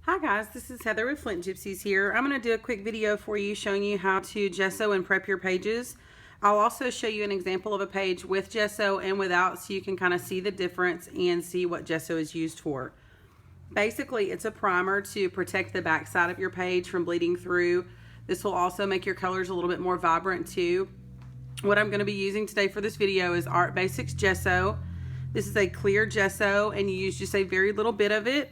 Hi guys, this is Heather with Flint Gypsies here. I'm going to do a quick video for you showing you how to gesso and prep your pages. I'll also show you an example of a page with gesso and without so you can kind of see the difference and see what gesso is used for. Basically, it's a primer to protect the back side of your page from bleeding through. This will also make your colors a little bit more vibrant too. What I'm going to be using today for this video is Art Basics Gesso. This is a clear gesso and you use just a very little bit of it.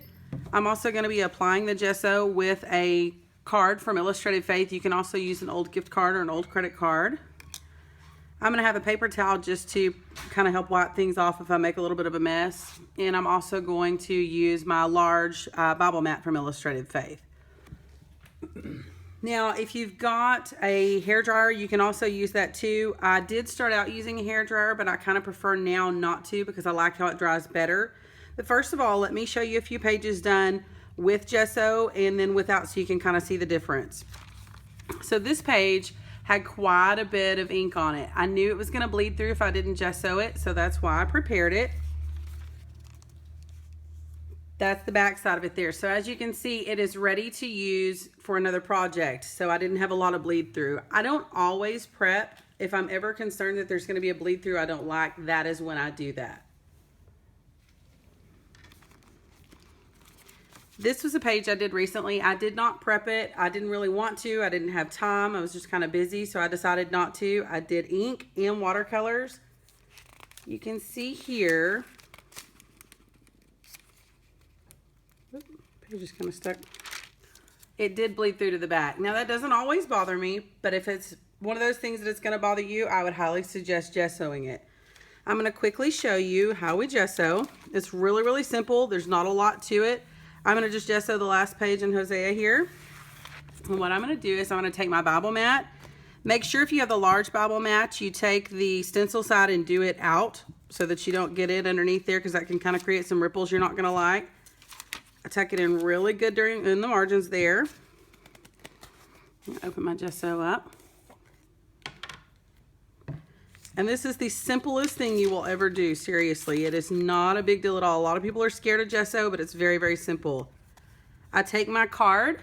I'm also going to be applying the gesso with a card from Illustrated Faith. You can also use an old gift card or an old credit card. I'm going to have a paper towel just to kind of help wipe things off if I make a little bit of a mess. And I'm also going to use my large Bible mat from Illustrated Faith. Now, if you've got a hairdryer, you can also use that too. I did start out using a hairdryer, but I kind of prefer now not to because I like how it dries better. But first of all, let me show you a few pages done with gesso and then without so you can kind of see the difference. So this page had quite a bit of ink on it. I knew it was going to bleed through if I didn't gesso it, so that's why I prepared it. That's the back side of it there. So as you can see, it is ready to use for another project. So I didn't have a lot of bleed through. I don't always prep. If I'm ever concerned that there's going to be a bleed through I don't like, that is when I do that. This was a page I did recently. I did not prep it. I didn't really want to. I didn't have time. I was just kind of busy, so I decided not to. I did ink and watercolors. You can see here. Oop, page is kind of stuck. It did bleed through to the back. Now that doesn't always bother me, but if it's one of those things that it's going to bother you, I would highly suggest gessoing it. I'm going to quickly show you how we gesso. It's really, really simple. There's not a lot to it. I'm going to just gesso the last page in Hosea here. And what I'm going to do is I'm going to take my Bible mat. Make sure if you have the large Bible mat, you take the stencil side and do it out so that you don't get it underneath there because that can kind of create some ripples you're not going to like. I tuck it in really good in the margins there. Open my gesso up. And this is the simplest thing you will ever do, seriously. It is not a big deal at all. A lot of people are scared of gesso, but it's very, very simple. I take my card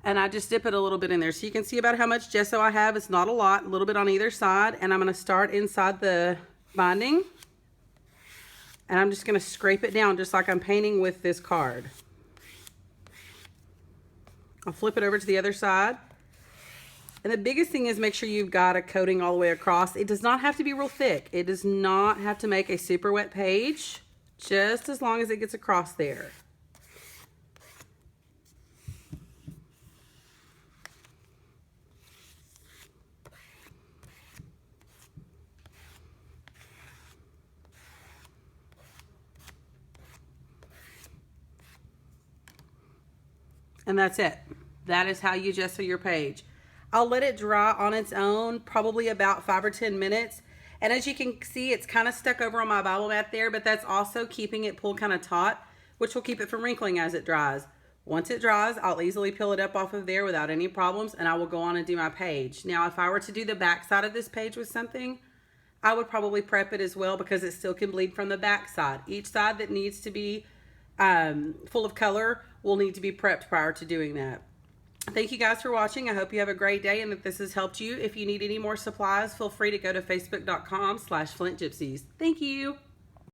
and I just dip it a little bit in there. So you can see about how much gesso I have. It's not a lot, a little bit on either side. And I'm gonna start inside the binding. And I'm just gonna scrape it down just like I'm painting with this card. I'll flip it over to the other side. And the biggest thing is make sure you've got a coating all the way across. It does not have to be real thick. It does not have to make a super wet page, just as long as it gets across there. And that's it. That is how you gesso your page. I'll let it dry on its own, probably about 5 or 10 minutes. And as you can see, it's kind of stuck over on my Bible mat there, but that's also keeping it pulled kind of taut, which will keep it from wrinkling as it dries. Once it dries, I'll easily peel it up off of there without any problems, and I will go on and do my page. Now, if I were to do the back side of this page with something, I would probably prep it as well because it still can bleed from the back side. Each side that needs to be full of color will need to be prepped prior to doing that. Thank you guys for watching. I hope you have a great day and that this has helped you. If you need any more supplies, feel free to go to facebook.com/flintgypsies. Thank you.